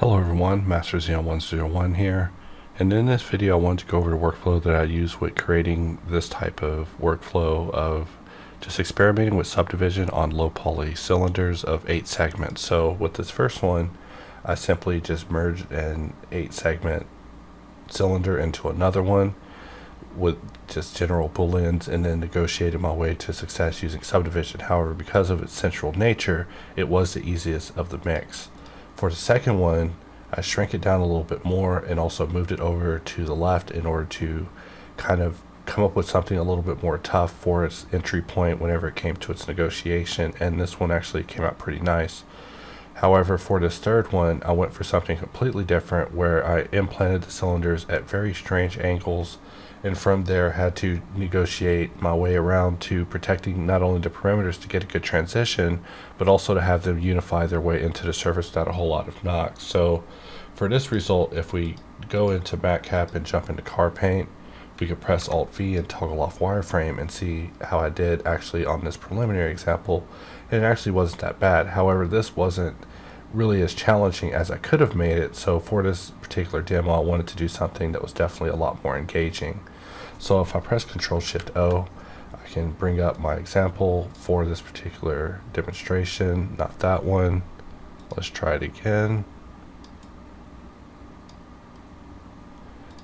Hello everyone, MasterZeon101 here, and in this video I want to go over the workflow that I use with creating this type of workflow of just experimenting with subdivision on low poly cylinders of 8 segments. So with this first one, I simply just merged an 8 segment cylinder into another one with just general booleans and then negotiated my way to success using subdivision. However, because of its central nature, it was the easiest of the mix. For the second one, I shrank it down a little bit more and also moved it over to the left in order to kind of come up with something a little bit more tough for its entry point whenever it came to its negotiation, and this one actually came out pretty nice. However, for this third one, I went for something completely different where I implanted the cylinders at very strange angles, and from there had to negotiate my way around to protecting not only the perimeters to get a good transition, but also to have them unify their way into the surface without a whole lot of knocks. So for this result, if we go into MatCap and jump into car paint, we could press Alt V and toggle off wireframe and see how I did actually on this preliminary example. And it actually wasn't that bad. However, this wasn't really as challenging as I could have made it. So for this particular demo, I wanted to do something that was definitely a lot more engaging. So if I press Ctrl-Shift-O, I can bring up my example for this particular demonstration, not that one. Let's try it again.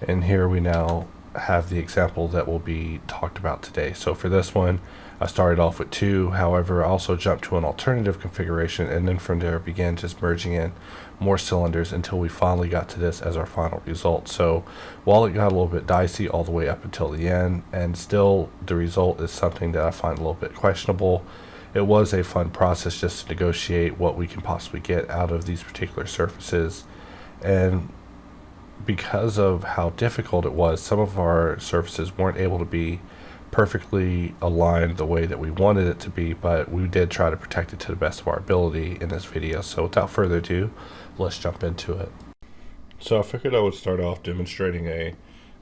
And here we now have the example that will be talked about today. So for this one, I started off with 2, however I also jumped to an alternative configuration, and then from there began just merging in more cylinders until we finally got to this as our final result. So while it got a little bit dicey all the way up until the end, and still the result is something that I find a little bit questionable, it was a fun process just to negotiate what we can possibly get out of these particular surfaces. And because of how difficult it was, some of our surfaces weren't able to be perfectly aligned the way that we wanted it to be, but we did try to protect it to the best of our ability in this video. So without further ado, let's jump into it. So I figured I would start off demonstrating a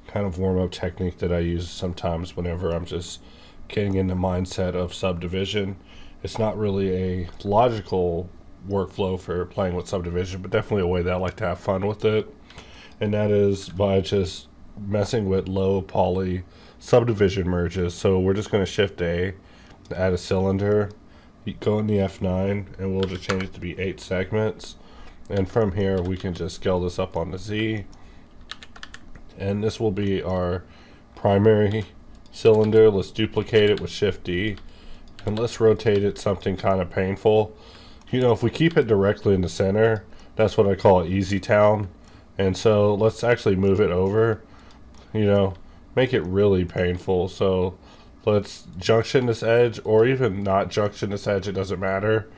kind of warm-up technique that I use sometimes whenever I'm just getting in the mindset of subdivision. It's not really a logical workflow for playing with subdivision, but definitely a way that I like to have fun with it. And that is by just messing with low poly subdivision merges. So we're just going to Shift A, add a cylinder, go in the F9, and we'll just change it to be 8 segments. And from here we can just scale this up on the Z, and this will be our primary cylinder. Let's duplicate it with Shift D, and let's rotate it something kind of painful. You know, if we keep it directly in the center, that's what I call easy town. And so let's actually move it over, you know, make it really painful. So let's junction this edge, or even not junction this edge, it doesn't matter.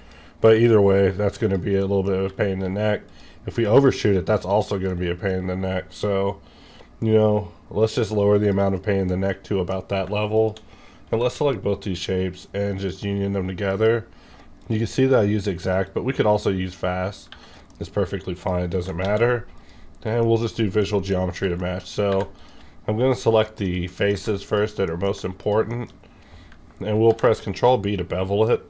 But either way, that's going to be a little bit of a pain in the neck. If we overshoot it, that's also going to be a pain in the neck. So, you know, let's just lower the amount of pain in the neck to about that level. And let's select both these shapes and just union them together. You can see that I use exact, but we could also use fast. It's perfectly fine, it doesn't matter. And we'll just do visual geometry to match. So I'm going to select the faces first that are most important, and we'll press Ctrl B to bevel it,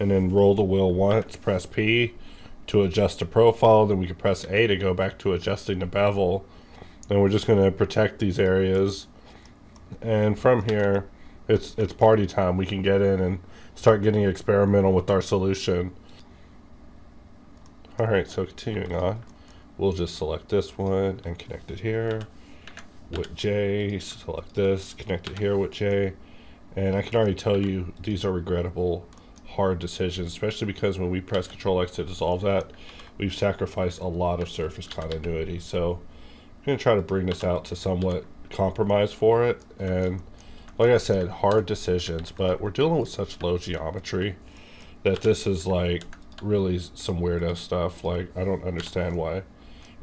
and then roll the wheel once, press P to adjust the profile, then we can press A to go back to adjusting the bevel. And we're just going to protect these areas, and from here it's party time. We can get in and start getting experimental with our solution. Alright, so continuing on, we'll just select this one and connect it here with J, select this, connect it here with J, and I can already tell you these are regrettable, hard decisions, especially because when we press Ctrl X to dissolve that, we've sacrificed a lot of surface continuity. So I'm going to try to bring this out to somewhat compromise for it, and like I said, hard decisions, but we're dealing with such low geometry that this is like really some weirdo stuff. Like, I don't understand why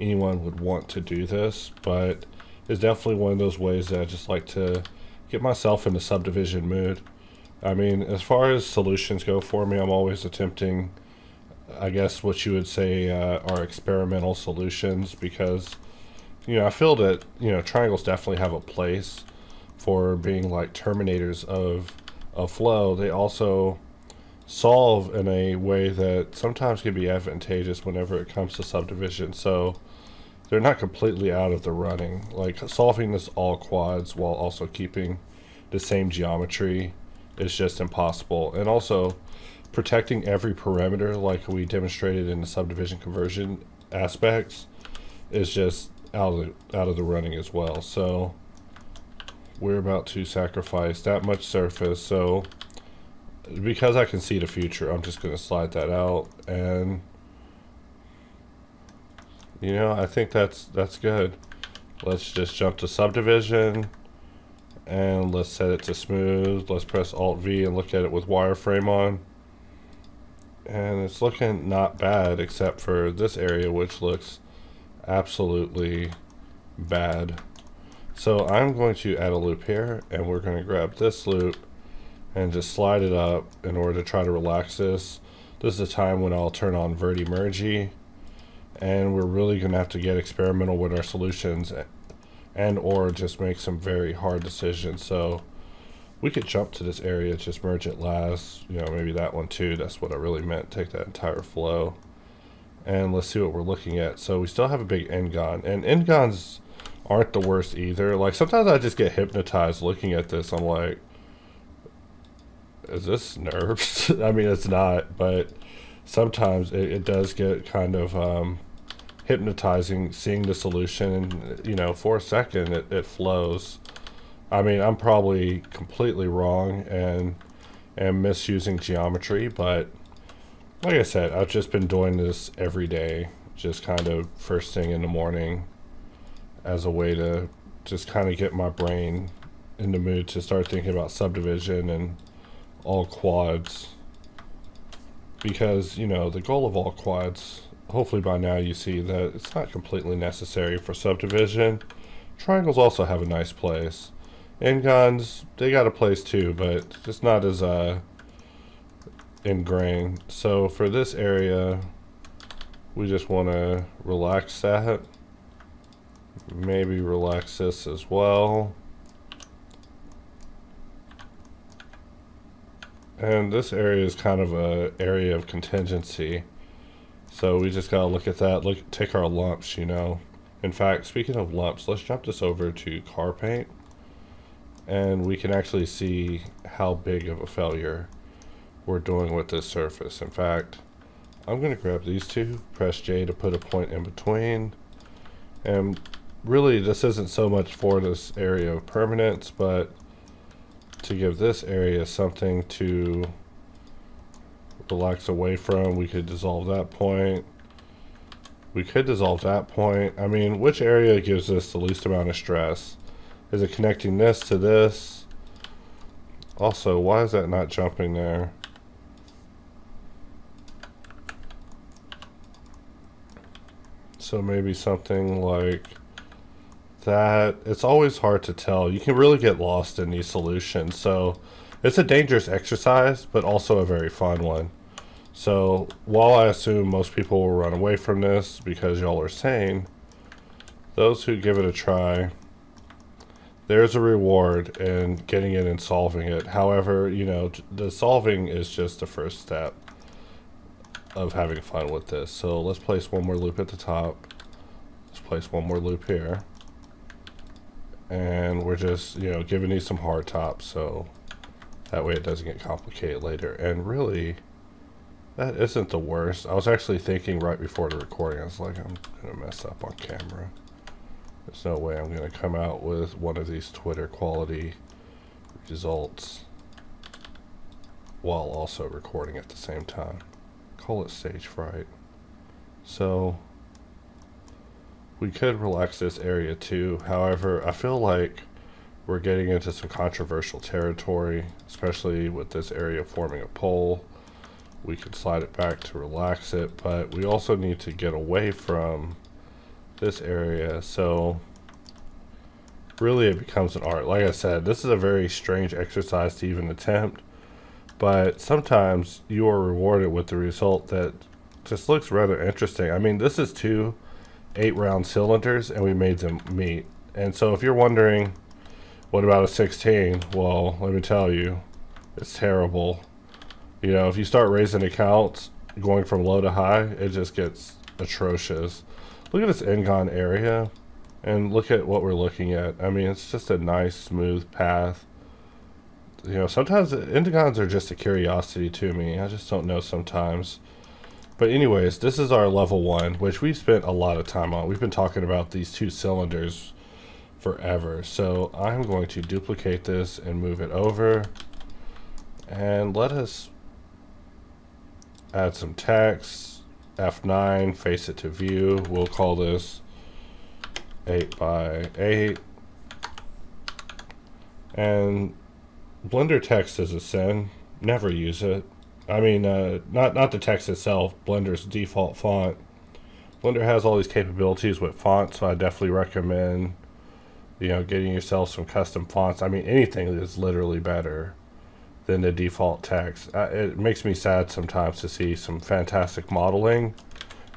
anyone would want to do this, but it's definitely one of those ways that I just like to get myself in the subdivision mood. I mean, as far as solutions go for me, I'm always attempting, I guess what you would say are experimental solutions, because, you know, I feel that, you know, triangles definitely have a place for being like terminators of flow. They also solve in a way that sometimes can be advantageous whenever it comes to subdivision. So they're not completely out of the running. Like solving this all quads while also keeping the same geometry is just impossible. And also protecting every parameter like we demonstrated in the subdivision conversion aspects is just out of the running as well. So we're about to sacrifice that much surface. So because I can see the future, I'm just going to slide that out, and you know, I think that's good. Let's just jump to subdivision and let's set it to smooth. Let's press Alt V and look at it with wireframe on, and it's looking not bad except for this area, which looks absolutely bad. So I'm going to add a loop here, and we're going to grab this loop and just slide it up in order to try to relax this. This is a time when I'll turn on Verti Mergy, and we're really going to have to get experimental with our solutions and or just make some very hard decisions. So we could jump to this area, just merge it last, you know, maybe that one too. That's what I really meant, take that entire flow. And let's see what we're looking at. So we still have a big end-gon, and end-gons aren't the worst either. Like sometimes I just get hypnotized looking at this. I'm like, is this nerves? I mean, it's not, but sometimes it does get kind of hypnotizing seeing the solution, and you know, for a second it flows. I mean, I'm probably completely wrong and misusing geometry, but like I said, I've just been doing this every day, just kind of first thing in the morning, as a way to just kind of get my brain in the mood to start thinking about subdivision and all quads. Because, you know, the goal of all quads, hopefully by now you see that it's not completely necessary for subdivision. Triangles also have a nice place. N-gons, they got a place too, but just not as ingrained. So for this area, we just want to relax that. Maybe relax this as well. And this area is kind of an area of contingency. So we just gotta look at that, take our lumps, you know. In fact, speaking of lumps, let's jump this over to car paint, and we can actually see how big of a failure we're doing with this surface. In fact, I'm gonna grab these two, press J to put a point in between, and really this isn't so much for this area of permanence, but to give this area something to relax away from. We could dissolve that point. We could dissolve that point. I mean, which area gives us the least amount of stress? Is it connecting this to this? Also, why is that not jumping there? So maybe something like that. It's always hard to tell. You can really get lost in these solutions. So it's a dangerous exercise, but also a very fun one. So while I assume most people will run away from this because y'all are sane, those who give it a try, there's a reward in getting it and solving it. However, you know, the solving is just the first step of having fun with this. So let's place one more loop at the top. Let's place one more loop here. And we're just, you know, giving these some hard tops, so that way it doesn't get complicated later. And really, that isn't the worst. I was actually thinking right before the recording, I was like, I'm gonna mess up on camera. There's no way I'm gonna come out with one of these Twitter quality results while also recording at the same time. Call it stage fright. So we could relax this area too. However, I feel like we're getting into some controversial territory, especially with this area forming a pole. We could slide it back to relax it, but we also need to get away from this area. So really it becomes an art. Like I said, this is a very strange exercise to even attempt, but sometimes you are rewarded with the result that just looks rather interesting. I mean, this is two 8-round cylinders and we made them meet. And so if you're wondering, what about a 16? Well, let me tell you, it's terrible. You know, if you start raising accounts, going from low to high, it just gets atrocious. Look at this Ngon area, and look at what we're looking at. I mean, it's just a nice, smooth path. You know, sometimes Ngon's are just a curiosity to me. I just don't know sometimes. But anyways, this is our level 1, which we spent a lot of time on. We've been talking about these 2 cylinders forever. So I'm going to duplicate this and move it over. And let us add some text. F9, face it to view. We'll call this 8 by 8. And Blender text is a sin. Never use it. I mean, not the text itself, Blender's default font. Blender has all these capabilities with fonts, so I definitely recommend, you know, getting yourself some custom fonts. I mean, anything is literally better than the default text. It makes me sad sometimes to see some fantastic modeling,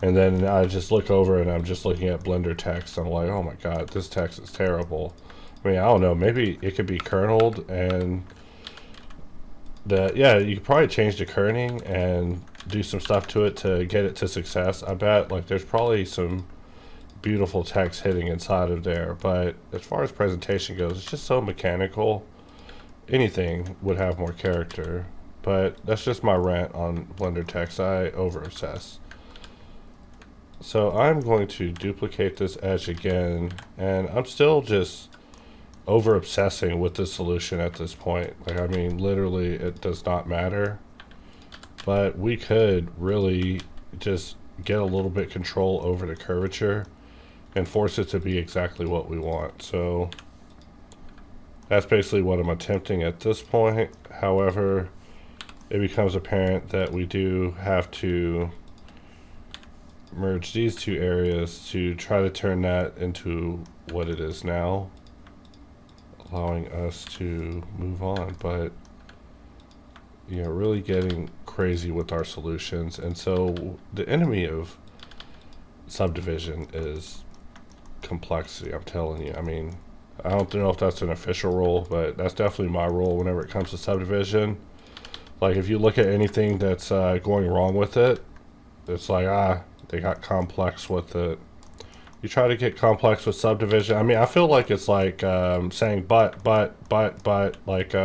and then I just look over and I'm just looking at Blender text. I'm like, oh my god, this text is terrible. I mean, I don't know, maybe it could be kerneled, and yeah, you could probably change the kerning and do some stuff to it to get it to success. I bet like there's probably some beautiful text hitting inside of there, but as far as presentation goes, it's just so mechanical. Anything would have more character, but that's just my rant on Blender text. I over obsess. So I'm going to duplicate this edge again, and I'm still just over obsessing with the solution at this point. Like, I mean, literally it does not matter, but we could really just get a little bit control over the curvature and force it to be exactly what we want. So that's basically what I'm attempting at this point. However, it becomes apparent that we do have to merge these 2 areas to try to turn that into what it is now, allowing us to move on. But you know, really getting crazy with our solutions. And so the enemy of Subdivision is complexity, I'm telling you. I mean, I don't know if that's an official rule, but that's definitely my rule whenever it comes to Subdivision. Like, if you look at anything that's going wrong with it, it's like, they got complex with it. You try to get complex with Subdivision. I mean, I feel like it's like saying but, like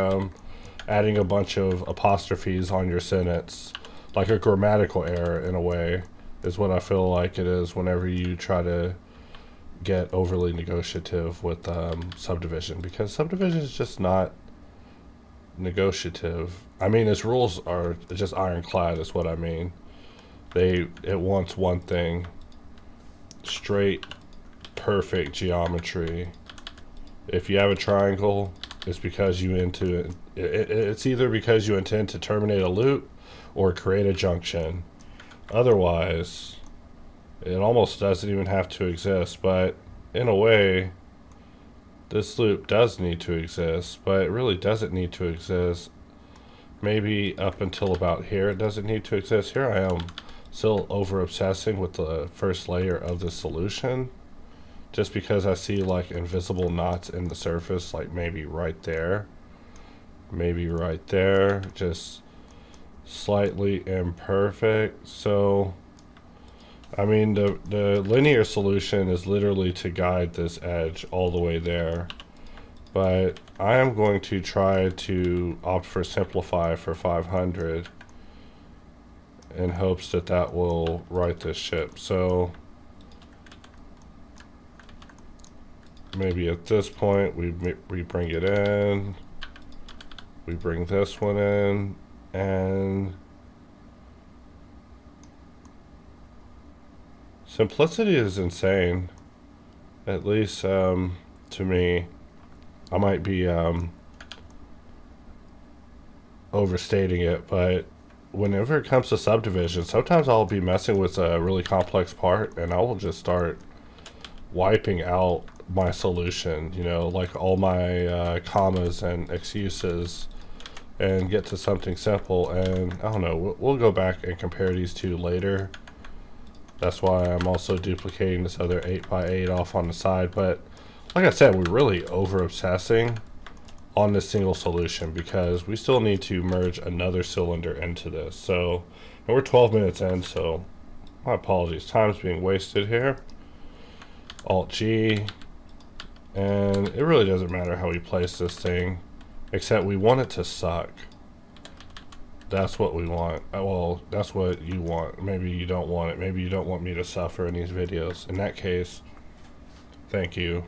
adding a bunch of apostrophes on your sentence. Like a grammatical error, in a way, is what I feel like it is whenever you try to get overly negotiative with Subdivision, because Subdivision is just not negotiative. I mean, its rules are just ironclad, is what I mean. It wants one thing: straight, perfect geometry. If you have a triangle, it's because you it's either because you intend to terminate a loop or create a junction. Otherwise, it almost doesn't even have to exist. But in a way, this loop does need to exist, but it really doesn't need to exist. Maybe up until about here it doesn't need to exist. Here I am still over obsessing with the first layer of the solution, just because I see like invisible knots in the surface, like maybe right there, just slightly imperfect. So I mean, the linear solution is literally to guide this edge all the way there, but I am going to try to opt for simplify for 500 in hopes that that will right this ship. So maybe at this point we bring it in, we bring this one in, and simplicity is insane, at least to me. I might be overstating it, but whenever it comes to Subdivision, sometimes I'll be messing with a really complex part and I will just start wiping out my solution, you know, like all my commas and excuses, and get to something simple. And I don't know, we'll go back and compare these two later. That's why I'm also duplicating this other 8x8 off on the side. But like I said, we're really over obsessing on this single solution, because we still need to merge another cylinder into this. So, and we're 12 minutes in, so my apologies, time's being wasted here. Alt G, and it really doesn't matter how we place this thing, except we want it to suck. That's what we want. Well, that's what you want. Maybe you don't want it. Maybe you don't want me to suffer in these videos. In that case, thank you.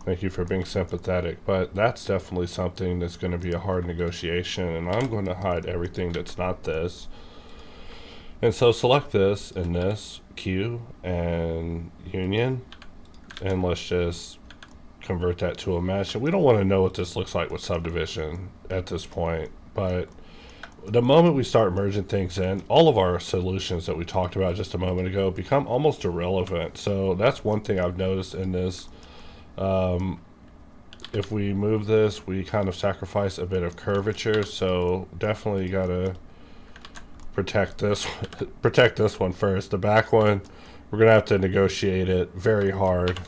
Thank you for being sympathetic. But that's definitely something that's going to be a hard negotiation, and I'm going to hide everything that's not this. And so select this and this, Q and union, and let's just convert that to a mesh. And we don't want to know what this looks like with subdivision at this point, but the moment we start merging things in, all of our solutions that we talked about just a moment ago become almost irrelevant. So that's one thing I've noticed in this. If we move this, we kind of sacrifice a bit of curvature, so definitely gotta protect this protect this one first. The back one, we're gonna have to negotiate it very hard.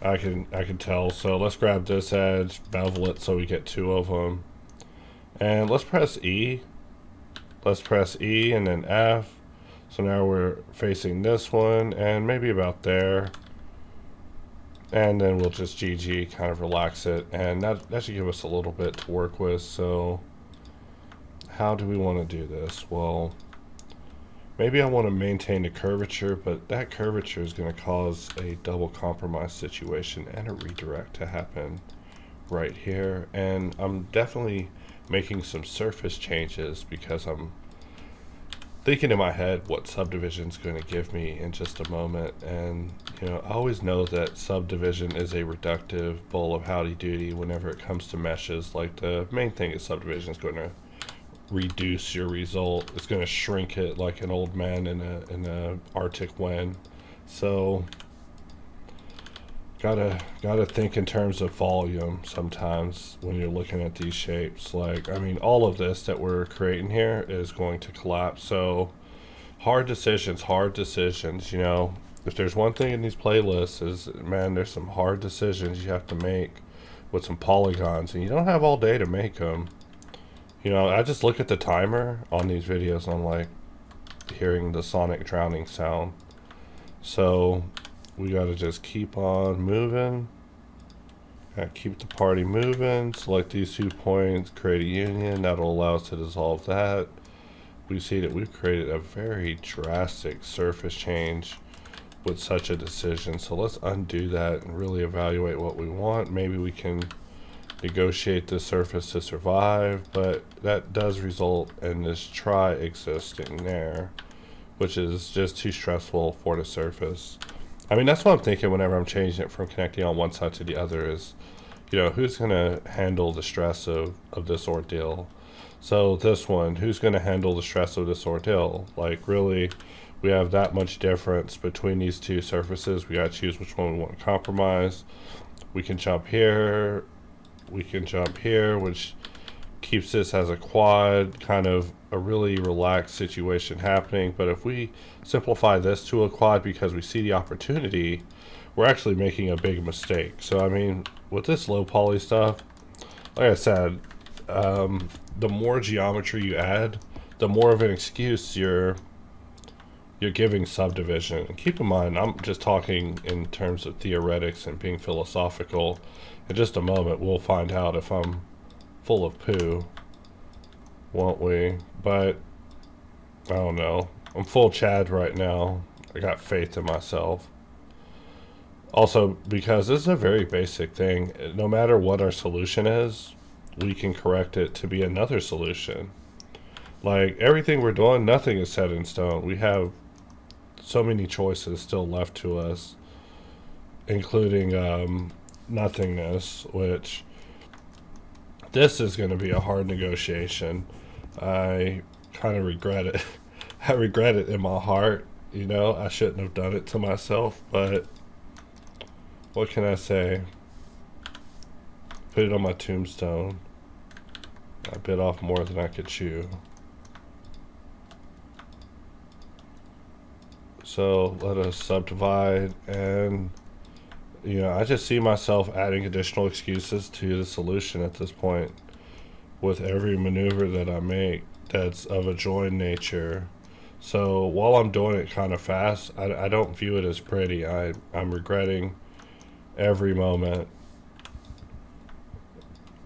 I can tell. So let's grab this edge, bevel it so we get two of them, and let's press E. Let's press E and then F. So now we're facing this one, and maybe about there. And then we'll just GG, kind of relax it, and that should give us a little bit to work with. So how do we want to do this? Well, maybe I want to maintain the curvature, but that curvature is going to cause a double compromise situation and a redirect to happen right here. And I'm definitely making some surface changes because I'm thinking in my head what subdivision is going to give me in just a moment. And you know, I always know that subdivision is a reductive bowl of howdy doody whenever it comes to meshes. Like, the main thing is subdivision is going to reduce your result. It's going to shrink it like an old man in a Arctic wind. So gotta think in terms of volume sometimes when you're looking at these shapes. Like, I mean, all of this that we're creating here is going to collapse. So hard decisions, you know. If there's one thing in these playlists is, man, there's some hard decisions you have to make with some polygons, and you don't have all day to make them. You know, I just look at the timer on these videos and I'm like hearing the sonic drowning sound. So we gotta just keep on moving. Gotta keep the party moving. Select these 2 points, create a union. That'll allow us to dissolve that. We see that we've created a very drastic surface change with such a decision. So let's undo that and really evaluate what we want. Maybe we can negotiate this surface to survive, but that does result in this try existing there, which is just too stressful for the surface. I mean, that's what I'm thinking whenever I'm changing it from connecting on one side to the other is, you know, who's going to handle the stress of this ordeal? So this one, who's going to handle the stress of this ordeal? Like, really, we have that much difference between these two surfaces. We got to choose which one we want to compromise. We can jump here. We can jump here, which keeps this as a quad, kind of a really relaxed situation happening. But if we simplify this to a quad because we see the opportunity, we're actually making a big mistake. So I mean, with this low poly stuff, like I said, the more geometry you add, the more of an excuse you're giving subdivision. And keep in mind, I'm just talking in terms of theoretics and being philosophical. In just a moment we'll find out if I'm full of poo, won't we? But I don't know. I'm full Chad right now. I got faith in myself. Also, because this is a very basic thing, no matter what our solution is, we can correct it to be another solution. Like, everything we're doing, nothing is set in stone. We have so many choices still left to us, including nothingness, which this is going to be a hard negotiation. I kind of regret it. I regret it in my heart. You know, I shouldn't have done it to myself, but what can I say? Put it on my tombstone. I bit off more than I could chew. So let us subdivide, and You know, I just see myself adding additional excuses to the solution at this point with every maneuver that I make that's of a join nature. So while I'm doing it kind of fast, I don't view it as pretty. I'm regretting every moment.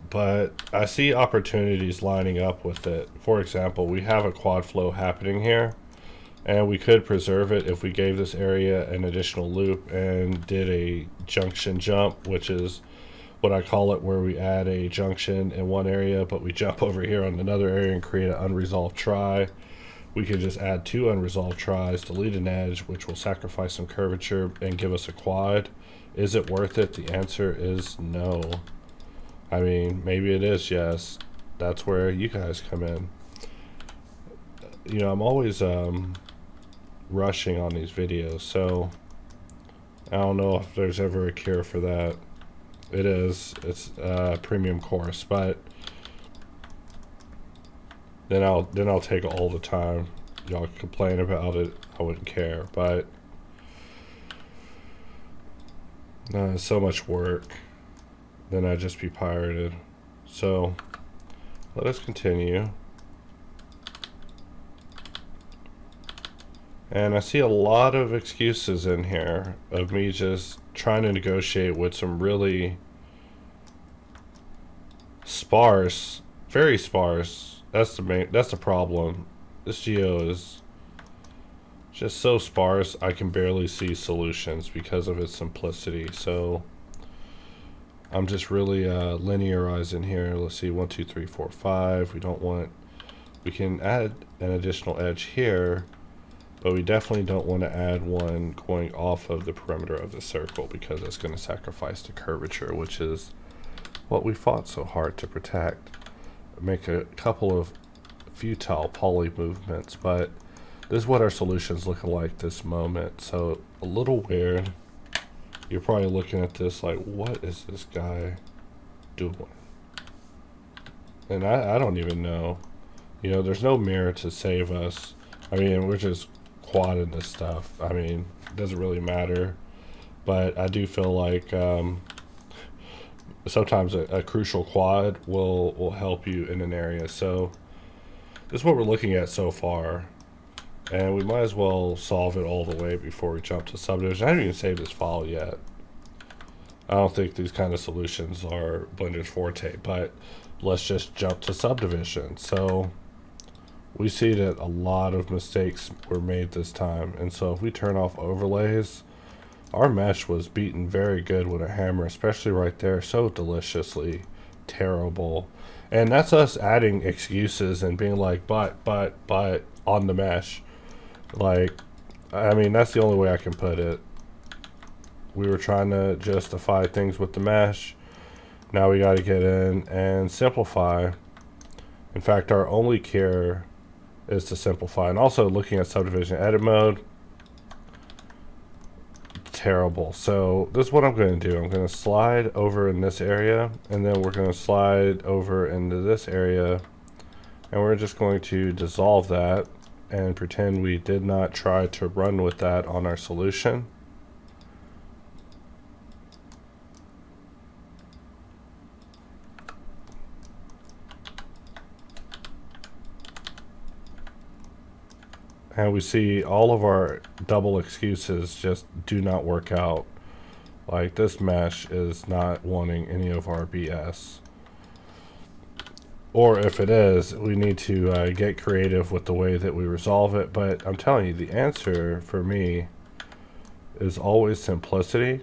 But I see opportunities lining up with it. For example, we have a quad flow happening here, and we could preserve it if we gave this area an additional loop and did a junction jump, which is what I call it, where we add a junction in one area, but we jump over here on another area and create an unresolved try. We could just add 2 unresolved tries, delete an edge, which will sacrifice some curvature and give us a quad. Is it worth it? The answer is no. I mean, maybe it is, yes. That's where you guys come in. You know, I'm always rushing on these videos, so I don't know if there's ever a cure for that. It is. It's a premium course, but then I'll take all the time. Y'all complain about it, I wouldn't care, but so much work. Then I'd just be pirated. So let us continue. And I see a lot of excuses in here of me just trying to negotiate with some really sparse, very sparse. That's the problem. This geo is just so sparse I can barely see solutions because of its simplicity. So I'm just really linearizing here. Let's see, 1, 2, 3, 4, 5. We can add an additional edge here, but we definitely don't want to add one going off of the perimeter of the circle because it's going to sacrifice the curvature, which is what we fought so hard to protect. Make a couple of futile poly movements, but this is what our solution's looking like this moment. So a little weird. You're probably looking at this like, what is this guy doing? And I don't even know. You know, there's no mirror to save us. I mean, we're just quadding this stuff. I mean, it doesn't really matter. But I do feel like sometimes a crucial quad will help you in an area. So this is what we're looking at so far. And we might as well solve it all the way before we jump to subdivision. I haven't even saved this file yet. I don't think these kind of solutions are Blender's forte, but let's just jump to subdivision. So we see that a lot of mistakes were made this time. And so if we turn off overlays, our mesh was beaten very good with a hammer, especially right there. So deliciously terrible. And that's us adding excuses and being like, but on the mesh. Like, I mean, that's the only way I can put it. We were trying to justify things with the mesh. Now we got to get in and simplify. In fact, our only care is to simplify. And also looking at subdivision edit mode, terrible. So this is what I'm going to do. I'm going to slide over in this area, and then we're going to slide over into this area, and we're just going to dissolve that and pretend we did not try to run with that on our solution. And we see all of our double excuses just do not work out. Like, this mesh is not wanting any of our BS. Or if it is, we need to get creative with the way that we resolve it. But I'm telling you, the answer for me is always simplicity.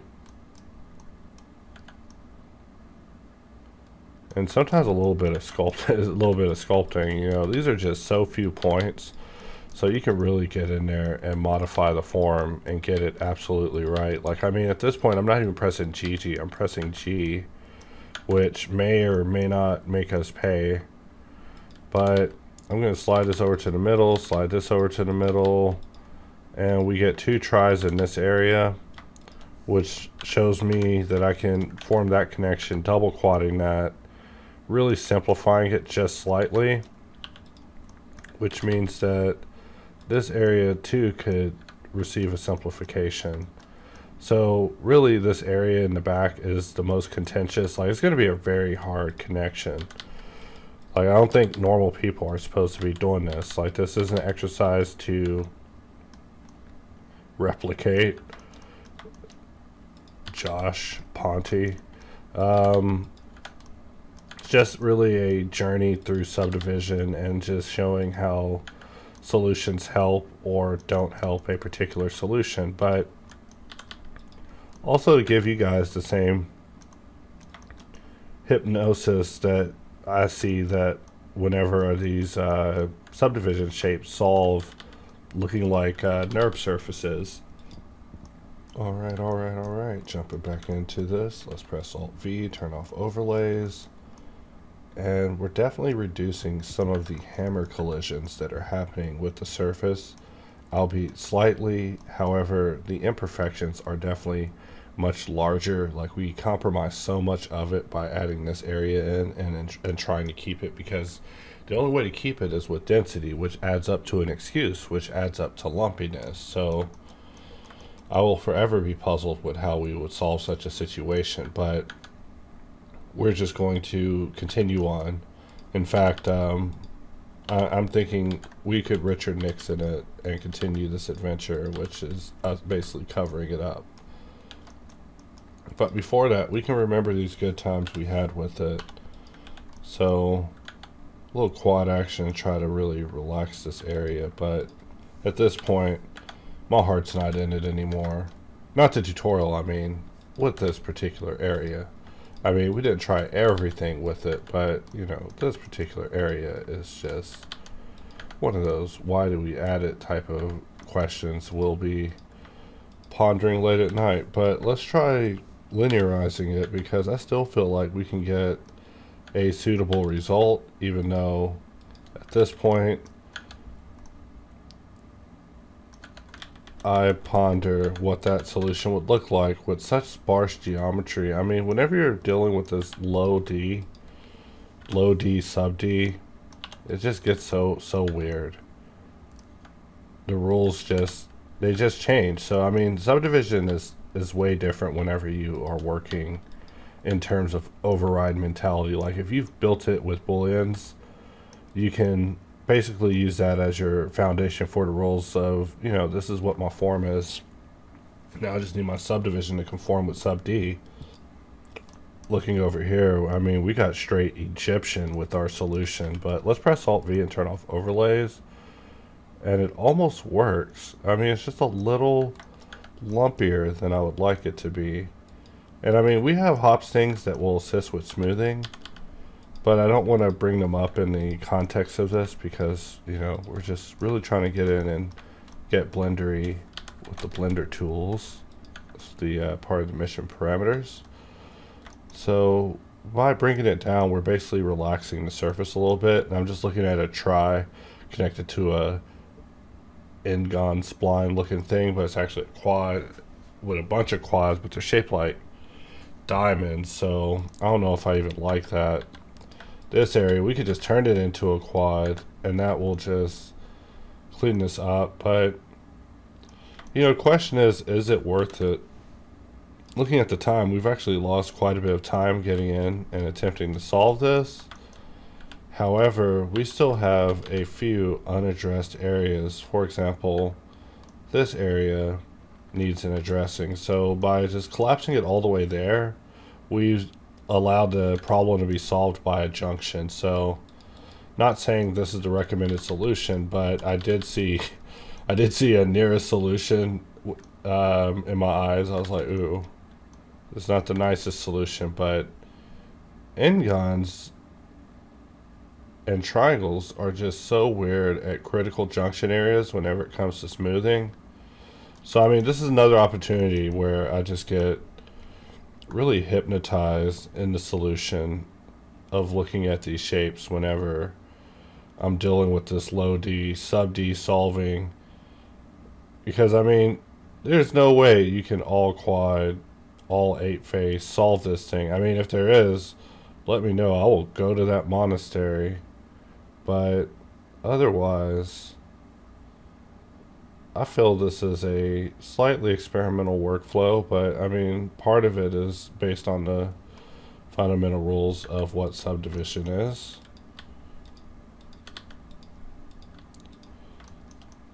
And sometimes a little bit of sculpting. You know, these are just so few points. So you can really get in there and modify the form and get it absolutely right. Like, I mean, at this point, I'm not even pressing GG. I'm pressing G, which may or may not make us pay. But I'm going to slide this over to the middle, slide this over to the middle, and we get 2 tries in this area, which shows me that I can form that connection, double quadding that, really simplifying it just slightly, which means that this area too could receive a simplification. So really this area in the back is the most contentious. Like, it's going to be a very hard connection. Like, I don't think normal people are supposed to be doing this. Like, this is an exercise to replicate Josh Ponte. It's just really a journey through Subdivision and just showing how solutions help or don't help a particular solution, but also to give you guys the same hypnosis that I see that whenever these subdivision shapes solve looking like NURB surfaces. Alright, jumping back into this, let's press Alt V, turn off overlays, and we're definitely reducing some of the hammer collisions that are happening with the surface, albeit slightly. However, the imperfections are definitely much larger. Like, we compromise so much of it by adding this area in and trying to keep it, because the only way to keep it is with density, which adds up to an excuse, which adds up to lumpiness. So I will forever be puzzled with how we would solve such a situation, but we're just going to continue on. In fact, I'm thinking we could Richard Nixon it and continue this adventure, which is us basically covering it up. But before that, we can remember these good times we had with it. So a little quad action to try to really relax this area, but at this point my heart's not in it anymore. Not the tutorial, I mean, with this particular area. I mean, we didn't try everything with it, but you know, this particular area is just one of those why do we add it type of questions we'll be pondering late at night. But let's try linearizing it, because I still feel like we can get a suitable result, even though at this point I ponder what that solution would look like with such sparse geometry. I mean, whenever you're dealing with this low D sub D, it just gets so weird. The rules they just change. So I mean, subdivision is way different whenever you are working in terms of override mentality. Like, if you've built it with booleans, you can basically use that as your foundation for the rules of, you know, this is what my form is. Now I just need my subdivision to conform with sub D. Looking over here, I mean, we got straight Egyptian with our solution, but let's press Alt V and turn off overlays, and it almost works. I mean, it's just a little lumpier than I would like it to be. And I mean, we have hops things that will assist with smoothing, but I don't want to bring them up in the context of this, because, you know, we're just really trying to get in and get blendery with the blender tools. It's the part of the mission parameters. So by bringing it down, we're basically relaxing the surface a little bit. And I'm just looking at a try connected to a N-gon spline looking thing, but it's actually a quad with a bunch of quads, but they're shaped like diamonds. So I don't know if I even like that. This area, we could just turn it into a quad, and that will just clean this up. But, you know, the question is it worth it? Looking at the time, we've actually lost quite a bit of time getting in and attempting to solve this. However, we still have a few unaddressed areas. For example, this area needs an addressing. So by just collapsing it all the way there, we've allowed the problem to be solved by a junction. So, not saying this is the recommended solution, but I did see a nearest solution in my eyes. I was like, ooh, it's not the nicest solution, but N-gons and triangles are just so weird at critical junction areas whenever it comes to smoothing. So I mean, this is another opportunity where I just get really hypnotized in the solution of looking at these shapes whenever I'm dealing with this low D, sub D solving. Because I mean, there's no way you can all quad, all 8 face solve this thing. I mean, if there is, let me know. I will go to that monastery. But otherwise, I feel this is a slightly experimental workflow, but I mean, part of it is based on the fundamental rules of what subdivision is.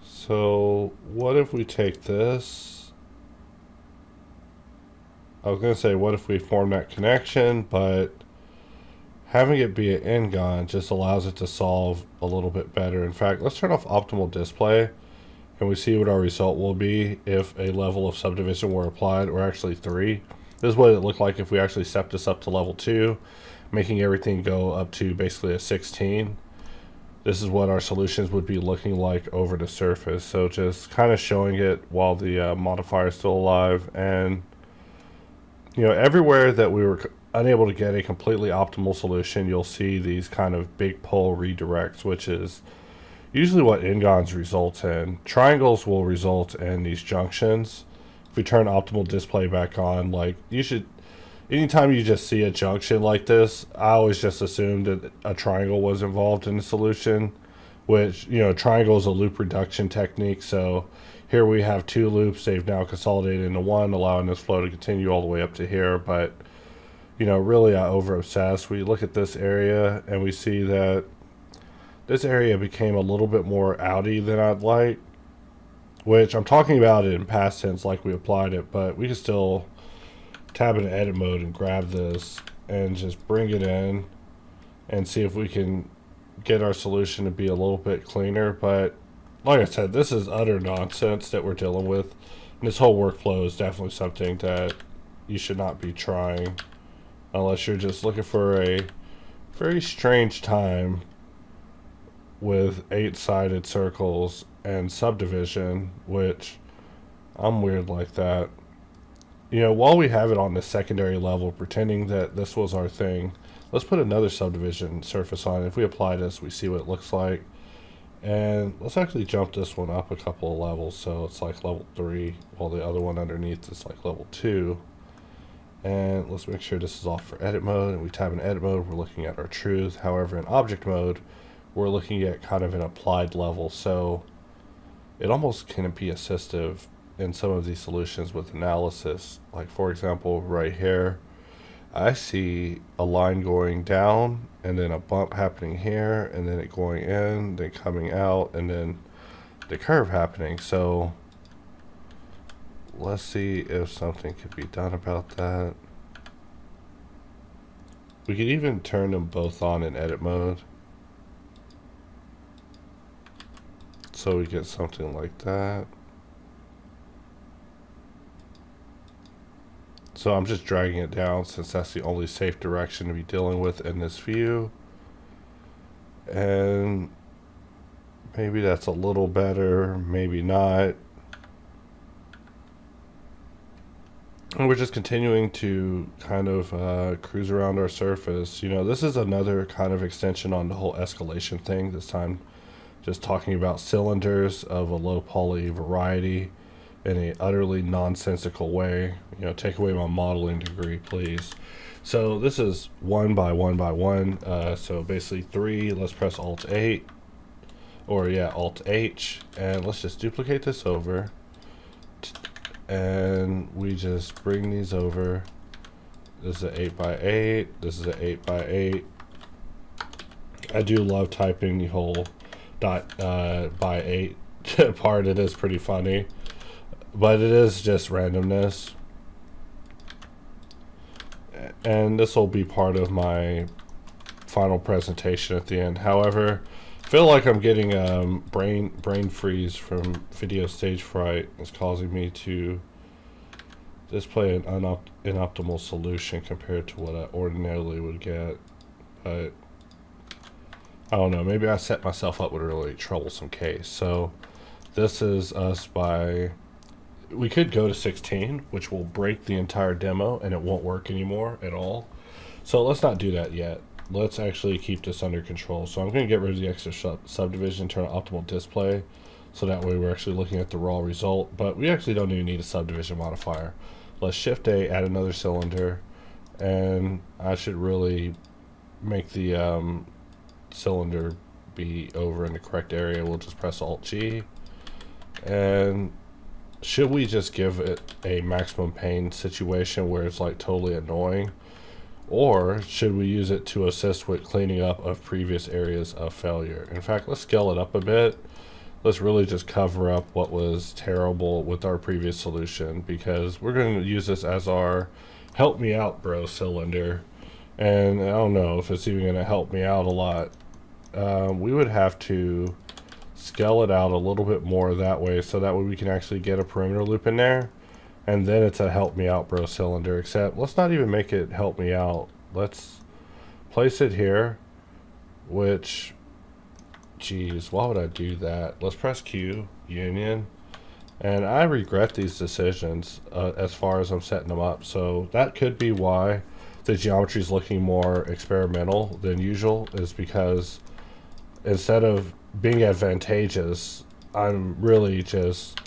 So what if we take this? I was going to say, what if we form that connection, but having it be an n-gon just allows it to solve a little bit better. In fact, let's turn off optimal display, and we see what our result will be if a level of subdivision were applied, or actually 3. This is what it looked like if we actually set this up to level 2, making everything go up to basically a 16. This is what our solutions would be looking like over the surface. So just kind of showing it while the modifier is still alive. And you know, everywhere that we were unable to get a completely optimal solution, you'll see these kind of big pole redirects, which is usually what n-gons result in. Triangles will result in these junctions. If we turn optimal display back on, like, you should, anytime you just see a junction like this, I always just assumed that a triangle was involved in the solution, which, you know, triangle is a loop reduction technique. So here we have 2 loops. They've now consolidated into 1, allowing this flow to continue all the way up to here. But, you know, really I over obsess. We look at this area and we see that this area became a little bit more outy than I'd like, which I'm talking about it in past tense like we applied it, but we can still tab into edit mode and grab this and just bring it in and see if we can get our solution to be a little bit cleaner. But like I said, this is utter nonsense that we're dealing with, and this whole workflow is definitely something that you should not be trying unless you're just looking for a very strange time with 8-sided circles and subdivision, which I'm weird like that. You know, while we have it on the secondary level, pretending that this was our thing, let's put another subdivision surface on. If we apply this, we see what it looks like. And let's actually jump this one up a couple of levels, so it's like level 3, while the other one underneath is like level 2. And let's make sure this is off for edit mode, and we tab in edit mode, we're looking at our truth. However, in object mode, we're looking at kind of an applied level, so it almost can be assistive in some of these solutions with analysis. Like, for example, right here, I see a line going down and then a bump happening here and then it going in, then coming out, and then the curve happening. So let's see if something could be done about that. We could even turn them both on in edit mode, so we get something like that. So I'm just dragging it down since that's the only safe direction to be dealing with in this view. And maybe that's a little better, maybe not. And we're just continuing to kind of cruise around our surface. You know, this is another kind of extension on the whole escalation thing, this time just talking about cylinders of a low poly variety in a utterly nonsensical way. You know, take away my modeling degree, please. So this is 1 by 1 by 1. So basically 3. Let's press Alt 8, or yeah, Alt H, and let's just duplicate this over. And we just bring these over. This is an 8 by 8. This is an 8 by 8. I do love typing the whole dot by 8 part. It is pretty funny, but it is just randomness. And this will be part of my final presentation at the end. However, I feel like I'm getting brain freeze from video stage fright. It's causing me to display an inoptimal solution compared to what I ordinarily would get. But I don't know, maybe I set myself up with a really troublesome case. So this is us by, we could go to 16, which will break the entire demo and it won't work anymore at all. So let's not do that yet. Let's actually keep this under control. So I'm going to get rid of the extra subdivision, turn on optimal display, so that way we're actually looking at the raw result. But we actually don't even need a subdivision modifier. Let's Shift A, add another cylinder, and I should really make the cylinder be over in the correct area. We'll just press Alt G, And should we just give it a maximum pain situation where it's like totally annoying? Or should we use it to assist with cleaning up of previous areas of failure? In fact, let's scale it up a bit. Let's really just cover up what was terrible with our previous solution, because we're going to use this as our help me out bro cylinder. And I don't know if it's even going to help me out a lot. We would have to scale it out a little bit more that way, so that way we can actually get a perimeter loop in there. And then it's a help me out bro cylinder, except let's not even make it help me out. Let's place it here, which, geez, why would I do that? Let's press Q, union. And I regret these decisions as far as I'm setting them up. So that could be why the geometry is looking more experimental than usual, is because instead of being advantageous, I'm really just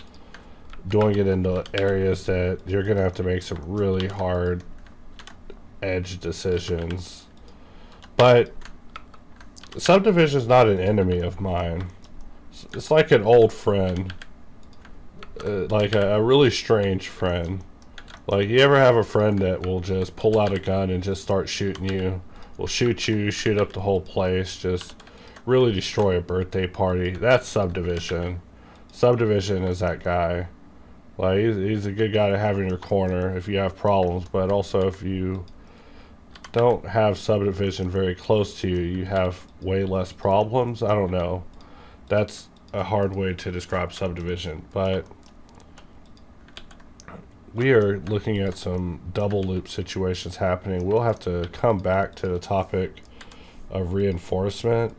doing it into areas that you're gonna have to make some really hard edge decisions. But Subdivision is not an enemy of mine. It's like an old friend, like a really strange friend. Like, you ever have a friend that will just pull out a gun and just start shooting you, will shoot you, shoot up the whole place, just really destroy a birthday party? That's Subdivision. Subdivision is that guy. Like, he's a good guy to have in your corner if you have problems, but also if you don't have Subdivision very close to you, you have way less problems. I don't know. That's a hard way to describe Subdivision, but we are looking at some double loop situations happening. We'll have to come back to the topic of reinforcement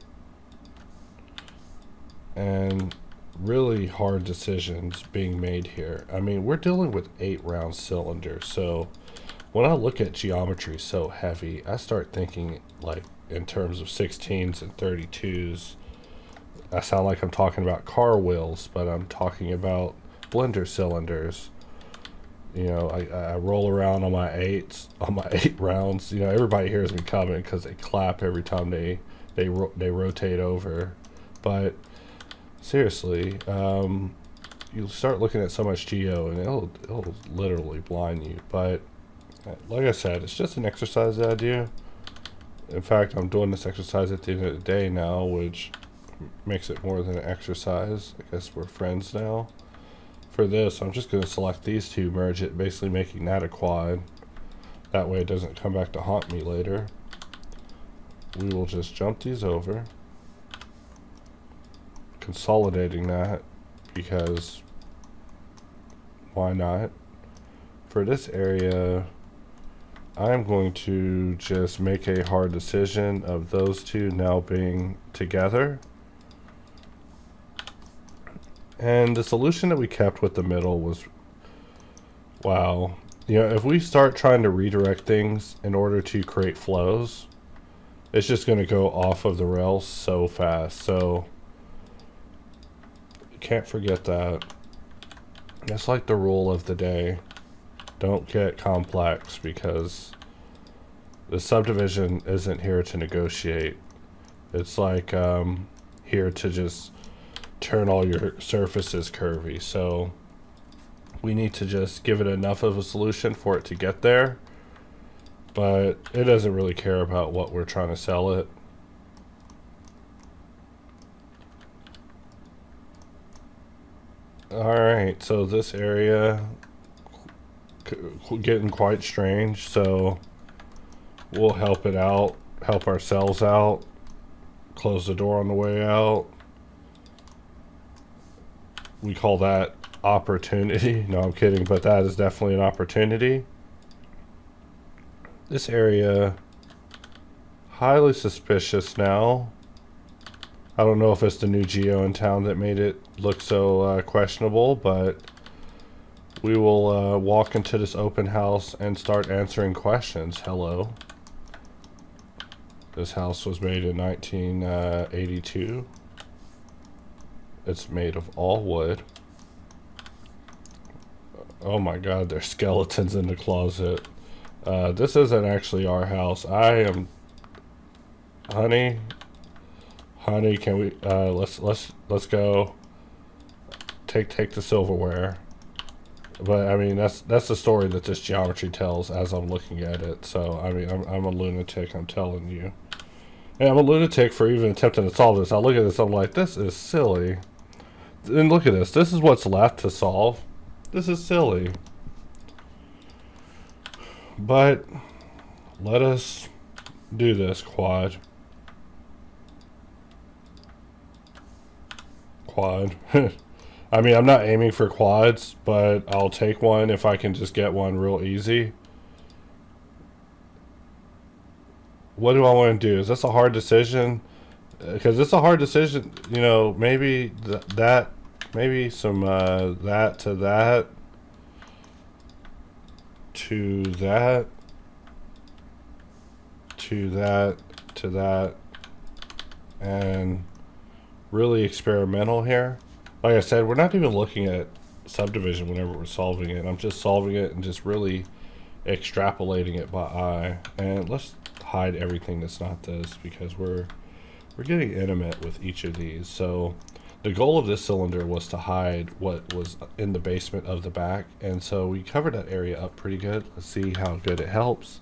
and really hard decisions being made here. I mean, we're dealing with 8-round cylinders, so when I look at geometry so heavy, I start thinking like in terms of 16s and 32s. I sound like I'm talking about car wheels, but I'm talking about blender cylinders. You know, I roll around on my 8s, on my 8 rounds. You know, everybody hears me coming because they clap every time they rotate over. But seriously, you start looking at so much geo and it'll literally blind you. But like I said, it's just an exercise that I do. In fact, I'm doing this exercise at the end of the day now, which makes it more than an exercise. I guess we're friends now. For this, I'm just going to select these two, merge it, basically making that a quad. That way it doesn't come back to haunt me later. We will just jump these over, consolidating that, because why not? For this area, I'm going to just make a hard decision of those two now being together. And the solution that we kept with the middle was, wow. You know, if we start trying to redirect things in order to create flows, it's just going to go off of the rails so fast. So, can't forget that. It's like the rule of the day. Don't get complex, because the Subdivision isn't here to negotiate. It's like here to just turn all your surfaces curvy. So we need to just give it enough of a solution for it to get there, but it doesn't really care about what we're trying to sell it. Alright, so this area getting quite strange, so we'll help it out, help ourselves out, close the door on the way out. We call that opportunity. No, I'm kidding, but that is definitely an opportunity. This area, highly suspicious now. I don't know if it's the new geo in town that made it look so questionable, but we will walk into this open house and start answering questions. Hello. This house was made in 1982. It's made of all wood. Oh my god, there's skeletons in the closet. This isn't actually our house. I am... Honey, can we... let's go. take the silverware. But I mean, that's the story that this geometry tells as I'm looking at it. So I mean, I'm a lunatic, I'm telling you. And I'm a lunatic for even attempting to solve this. I look at this, I'm like, this is silly. And look at this. This is what's left to solve. This is silly. But let us do this quad. I mean, I'm not aiming for quads, but I'll take one if I can just get one real easy. What do I want to do? Is this a hard decision? Because it's a hard decision, you know, maybe that, maybe some that to that, to that, to that, to that, and really experimental here. Like I said, we're not even looking at subdivision whenever we're solving it. I'm just solving it and just really extrapolating it by eye. And let's hide everything that's not this, because we're getting intimate with each of these. So the goal of this cylinder was to hide what was in the basement of the back, and so we covered that area up pretty good. Let's see how good it helps.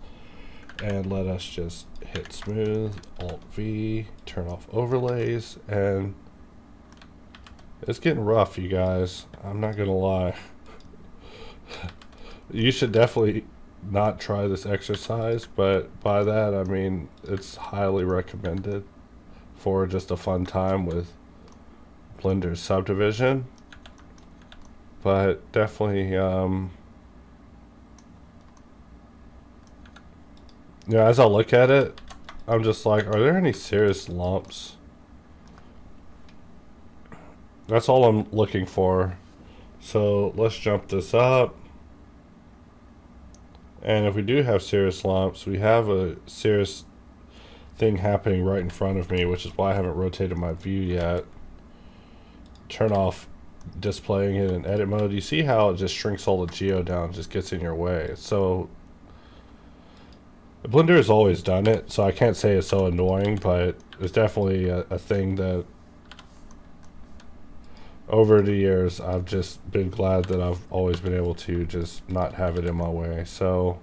And let us just hit smooth, Alt V, turn off overlays, and it's getting rough, you guys. I'm not gonna lie. You should definitely not try this exercise, but by that I mean it's highly recommended for just a fun time with Blender's Subdivision. But definitely, you know, as I look at it, I'm just like, are there any serious lumps? That's all I'm looking for. So let's jump this up. And if we do have serious lumps, we have a serious thing happening right in front of me, which is why I haven't rotated my view yet. Turn off displaying it in edit mode. You see how it just shrinks all the geo down, just gets in your way. So Blender has always done it, so I can't say it's so annoying, but it's definitely a thing that over the years I've just been glad that I've always been able to just not have it in my way. So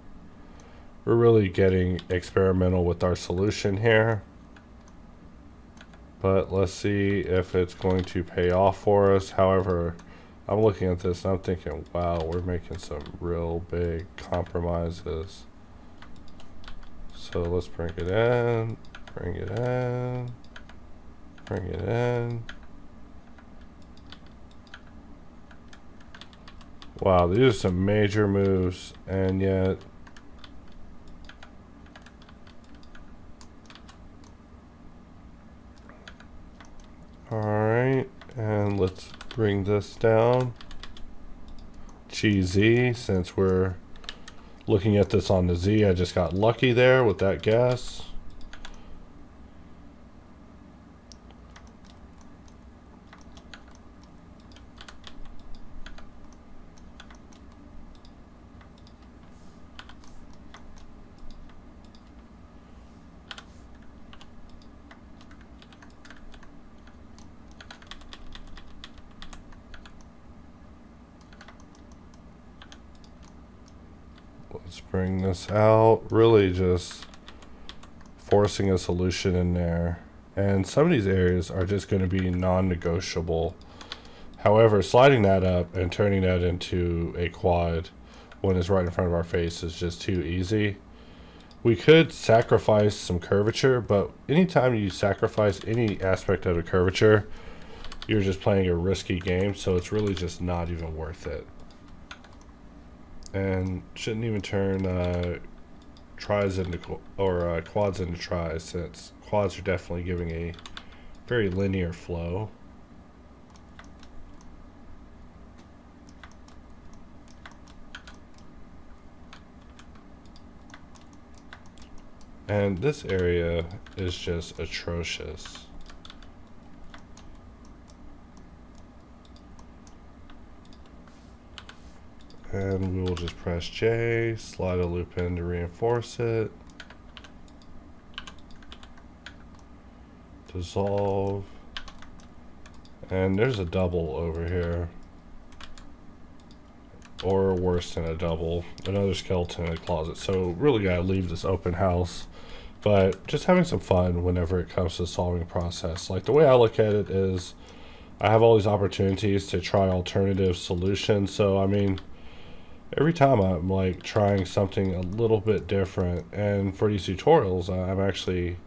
we're really getting experimental with our solution here, but let's see if it's going to pay off for us. However, I'm looking at this and I'm thinking, wow, we're making some real big compromises. So let's bring it in, bring it in, bring it in. Wow, these are some major moves, and yet alright, and let's bring this down. Cheesy, since we're looking at this on the Z, I just got lucky there with that guess. Let's bring this out, really just forcing a solution in there. And some of these areas are just going to be non-negotiable. However, sliding that up and turning that into a quad when it's right in front of our face is just too easy. We could sacrifice some curvature, but anytime you sacrifice any aspect of a curvature, you're just playing a risky game, so it's really just not even worth it. And shouldn't even turn tries into quads into tries, since quads are definitely giving a very linear flow. And this area is just atrocious. And we will just press J, slide a loop in to reinforce it. Dissolve. And there's a double over here. or worse than a double, another skeleton in a closet. So really gotta leave this open house, but just having some fun whenever it comes to solving a process. Like the way I look at it is I have all these opportunities to try alternative solutions. So I mean, every time I'm like trying something a little bit different, and for these tutorials I'm actually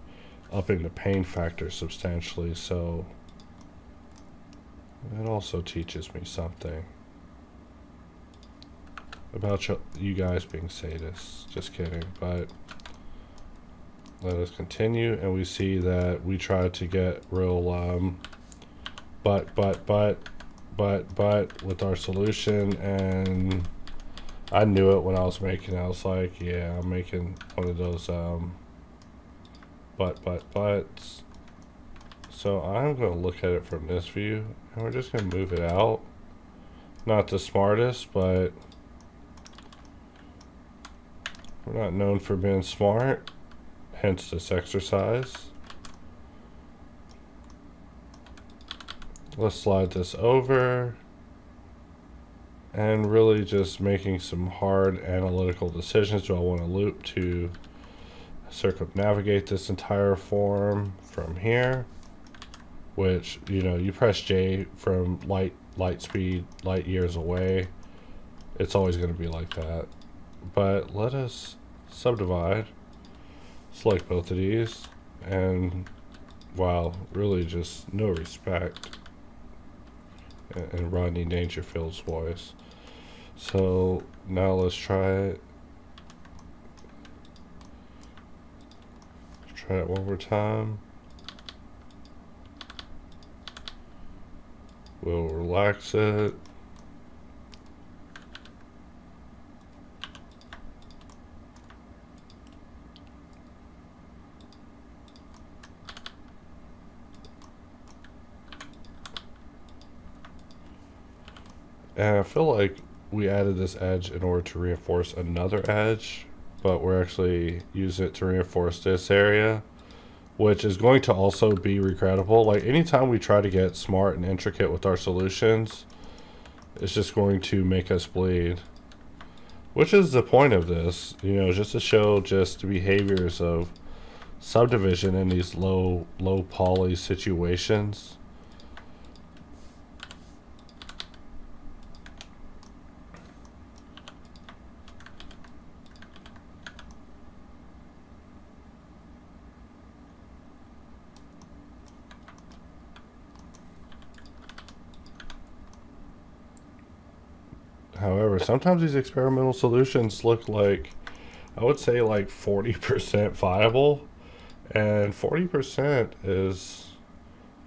upping the pain factor substantially, so it also teaches me something about you guys being sadists. Just kidding. But let us continue, and we see that we try to get real but with our solution, and I knew it when I was making it. I was like, yeah, I'm making one of those buts. So I'm going to look at it from this view, and we're just going to move it out. Not the smartest, but we're not known for being smart, hence this exercise. Let's slide this over, and really just making some hard analytical decisions. Do I want to loop to circumnavigate this entire form from here? Which, you know, you press J from light speed, light years away. It's always going to be like that. But let us subdivide, select both of these, and wow, really just no respect in Rodney Dangerfield's voice. So now let's try it. Try it one more time. We'll relax it. And I feel like we added this edge in order to reinforce another edge, but we're actually using it to reinforce this area, which is going to also be regrettable. Like anytime we try to get smart and intricate with our solutions, it's just going to make us bleed. Which is the point of this, you know, just to show just the behaviors of subdivision in these low poly situations. However, sometimes these experimental solutions look like, I would say like 40% viable, and 40% is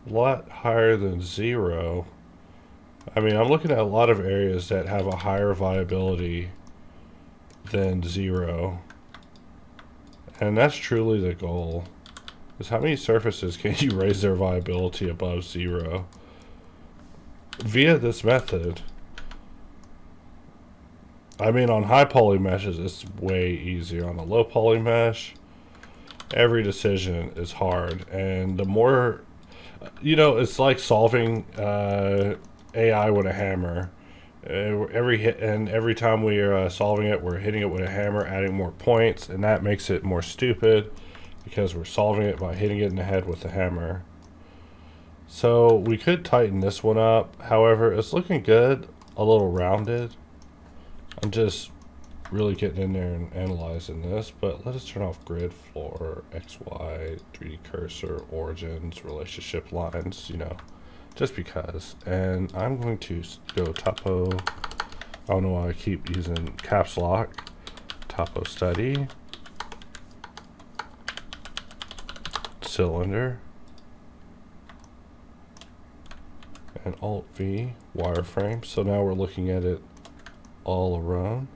a lot higher than 0. I mean, I'm looking at a lot of areas that have a higher viability than 0, and that's truly the goal, is how many surfaces can you raise their viability above 0 via this method. I mean, on high poly meshes, it's way easier. On a low poly mesh, every decision is hard. And the more, you know, it's like solving AI with a hammer. Every time we are solving it, we're hitting it with a hammer, adding more points, and that makes it more stupid because we're solving it by hitting it in the head with a hammer. So we could tighten this one up. However, it's looking good, a little rounded. I'm just really getting in there and analyzing this, but let us turn off grid, floor, XY, 3D cursor, origins, relationship lines, you know, just because. And I'm going to go topo, I don't know why I keep using caps lock, Topostudy, cylinder, and Alt V, wireframe. So now we're looking at it all around,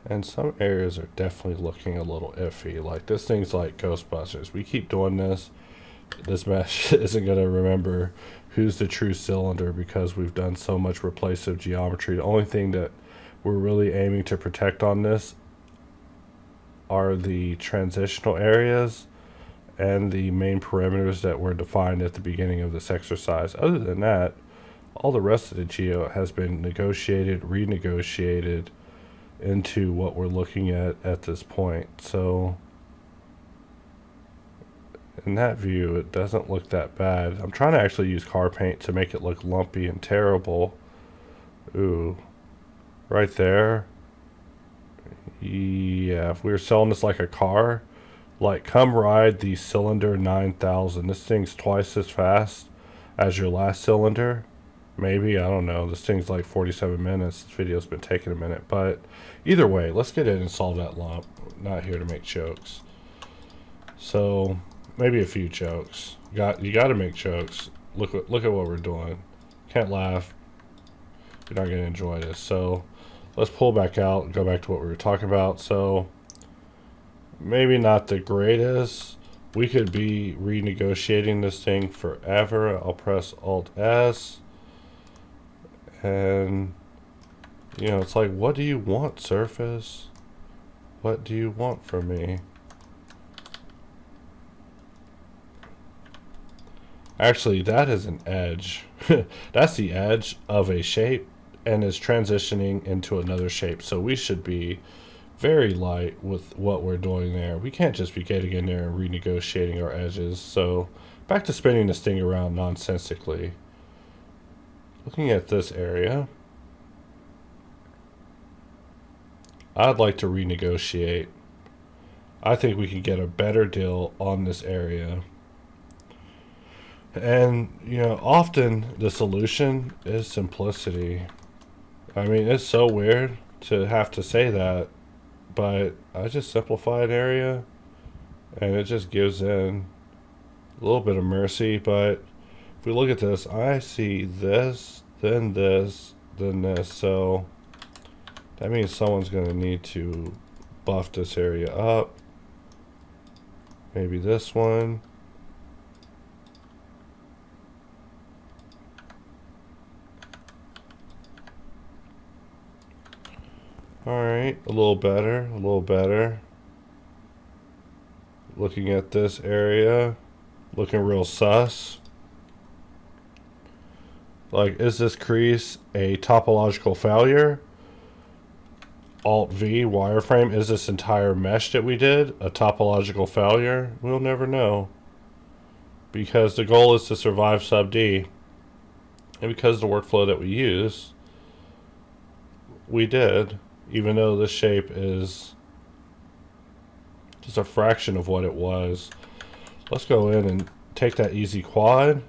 and some areas are definitely looking a little iffy. Like this thing's like Ghostbusters. We keep doing this mesh isn't going to remember who's the true cylinder because we've done so much replacive geometry. The only thing that we're really aiming to protect on this are the transitional areas and the main parameters that were defined at the beginning of this exercise. Other than that, all the rest of the geo has been negotiated, renegotiated into what we're looking at this point. So in that view, it doesn't look that bad. I'm trying to actually use car paint to make it look lumpy and terrible. Ooh, right there. Yeah, if we were selling this like a car, like come ride the Cylinder 9000. This thing's twice as fast as your last cylinder. Maybe, I don't know. This thing's like 47 minutes. This video's been taking a minute. But either way, let's get in and solve that lump. Not here to make jokes. So maybe a few jokes. You got to make jokes. Look at what we're doing. Can't laugh. You're not going to enjoy this. So let's pull back out and go back to what we were talking about. So maybe not the greatest. We could be renegotiating this thing forever. I'll press Alt S. And, you know, it's like, what do you want, Surface? What do you want from me? Actually, that is an edge. That's the edge of a shape and is transitioning into another shape. So we should be very light with what we're doing there. We can't just be getting in there and renegotiating our edges. So back to spinning this thing around nonsensically. Looking at this area, I'd like to renegotiate. I think we can get a better deal on this area. And, you know, often the solution is simplicity. I mean, it's so weird to have to say that, but I just simplify an area and it just gives in a little bit of mercy. But if we look at this, I see this, then this, then this. So that means someone's going to need to buff this area up. Maybe this one. Alright, a little better, a little better. Looking at this area, looking real sus. Like, is this crease a topological failure? Alt V, wireframe, is this entire mesh that we did a topological failure? We'll never know. Because the goal is to survive sub D. And because the workflow that we use, we did. Even though this shape is just a fraction of what it was. Let's go in and take that easy quad,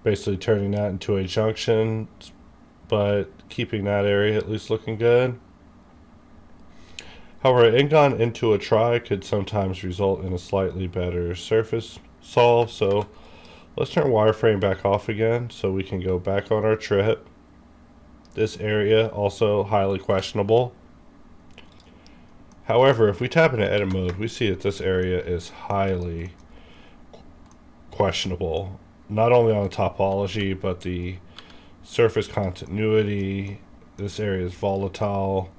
basically turning that into a junction, but keeping that area at least looking good. However, an ingon into a tri could sometimes result in a slightly better surface solve, so let's turn wireframe back off again so we can go back on our trip. This area also highly questionable. However, if we tap into edit mode, we see that this area is highly questionable. Not only on the topology, but the surface continuity. This area is volatile.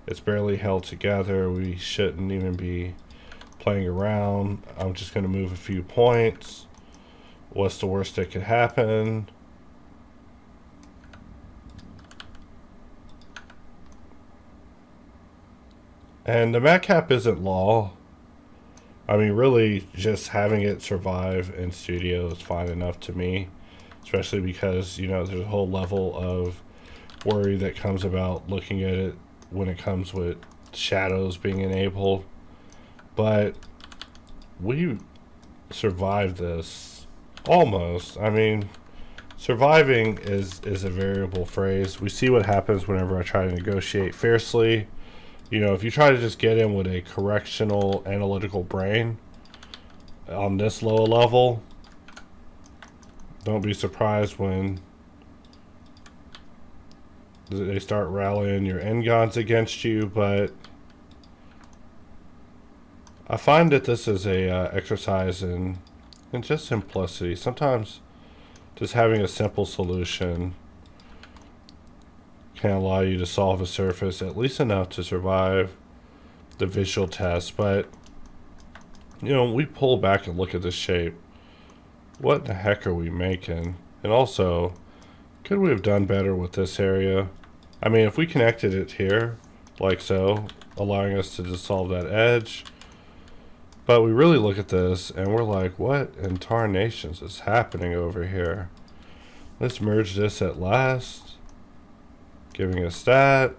It's barely held together. We shouldn't even be playing around. I'm just going to move a few points. What's the worst that could happen? And the mat cap isn't law. I mean, really, just having it survive in studio is fine enough to me. Especially because, you know, there's a whole level of worry that comes about looking at it when it comes with shadows being enabled. But we survived this. Almost. I mean, surviving is a variable phrase. We see what happens whenever I try to negotiate fiercely. You know, if you try to just get in with a correctional analytical brain on this low level, don't be surprised when they start rallying your ngons against you. But I find that this is a exercise in just simplicity. Sometimes just having a simple solution can allow you to solve a surface at least enough to survive the visual test. But, you know, we pull back and look at this shape. What the heck are we making? And also, Could we have done better with this area? I mean, if we connected it here, like so, allowing us to just solve that edge. But we really look at this and we're like, what in tarnations is happening over here? Let's merge this at last, giving us that.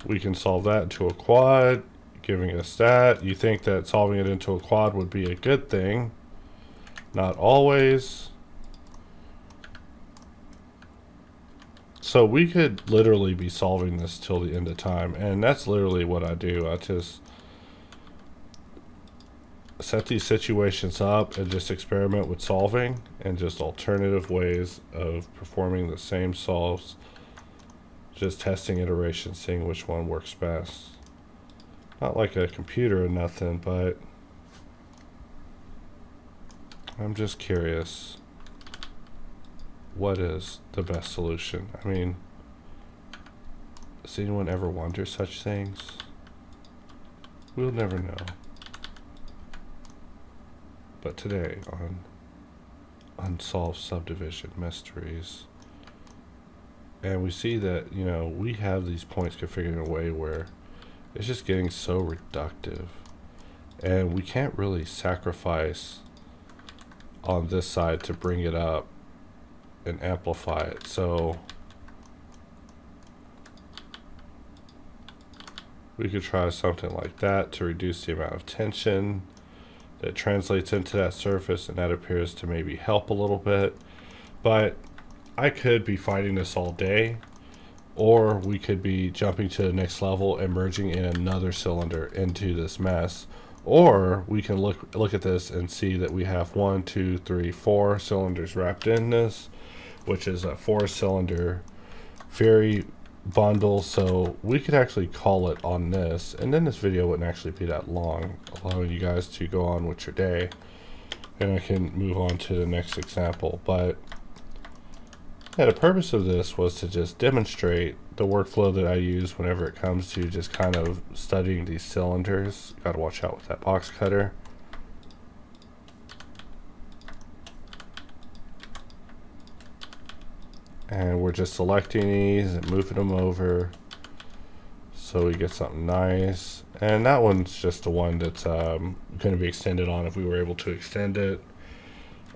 We can solve that into a quad, giving us that. You think that solving it into a quad would be a good thing. Not always. So we could literally be solving this till the end of time, and that's literally what I do. I just set these situations up and just experiment with solving and just alternative ways of performing the same solves, just testing iterations, seeing which one works best. Not like a computer or nothing, but I'm just curious, what is the best solution? I mean, does anyone ever wonder such things? We'll never know. But today on Unsolved Subdivision Mysteries, and we see that, you know, we have these points configured in a way where it's just getting so reductive, and we can't really sacrifice on this side to bring it up and amplify it. So we could try something like that to reduce the amount of tension that translates into that surface, and that appears to maybe help a little bit. But I could be fighting this all day, or we could be jumping to the next level and merging in another cylinder into this mess. Or we can look at this and see that we have 1, 2, 3, 4 cylinders wrapped in this, which is a 4-cylinder Fury bundle. So we could actually call it on this, and then this video wouldn't actually be that long, allowing you guys to go on with your day, and I can move on to the next example. But yeah, the purpose of this was to just demonstrate the workflow that I use whenever it comes to just kind of studying these cylinders. Gotta watch out with that box cutter. And we're just selecting these and moving them over so we get something nice. And that one's just the one that's going to be extended on if we were able to extend it.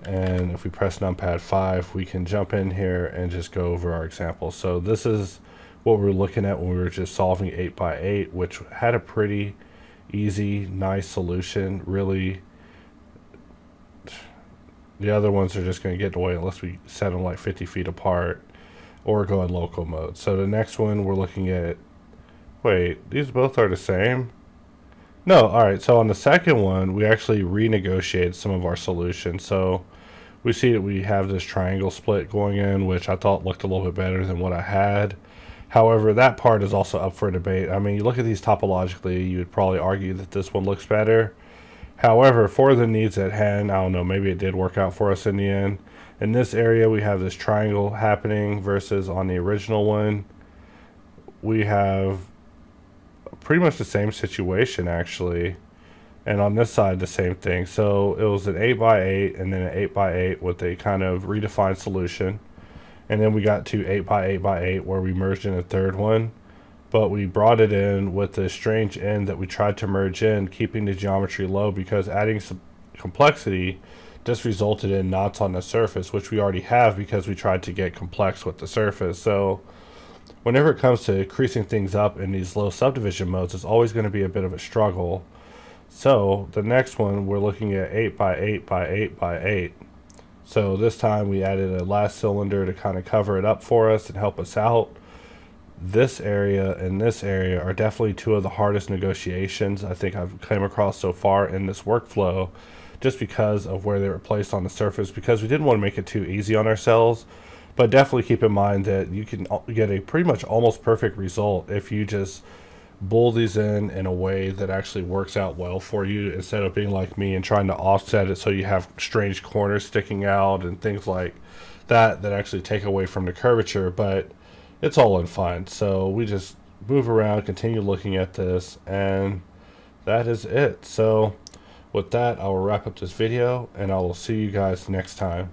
And if we press numpad 5, we can jump in here and just go over our example. So this is what we were looking at when we were just solving 8x8, which had a pretty easy, nice solution. Really, the other ones are just going to get in the way unless we set them like 50 feet apart or go in local mode. So the next one we're looking at, wait, these both are the same? No, alright, so on the second one, we actually renegotiated some of our solutions. So we see that we have this triangle split going in, which I thought looked a little bit better than what I had. However, that part is also up for debate. I mean, you look at these topologically, you would probably argue that this one looks better. However, for the needs at hand, I don't know, maybe it did work out for us in the end. In this area, we have this triangle happening versus on the original one, we have pretty much the same situation actually. And on this side, the same thing. So it was an 8x8 and then an 8x8 with a kind of redefined solution. And then we got to 8x8x8 where we merged in a third one. But we brought it in with this strange end that we tried to merge in, keeping the geometry low, because adding some complexity just resulted in knots on the surface, which we already have because we tried to get complex with the surface. So whenever it comes to increasing things up in these low subdivision modes, it's always going to be a bit of a struggle. So the next one, we're looking at 8x8x8x8. So this time we added a last cylinder to kind of cover it up for us and help us out. This area and this area are definitely two of the hardest negotiations I think I've come across so far in this workflow, just because of where they were placed on the surface, because we didn't want to make it too easy on ourselves. But definitely keep in mind that you can get a pretty much almost perfect result if you just bull these in a way that actually works out well for you, instead of being like me and trying to offset it so you have strange corners sticking out and things like that that actually take away from the curvature. But it's all in fine. So we just move around, continue looking at this, and that is it. So with that, I will wrap up this video, and I will see you guys next time.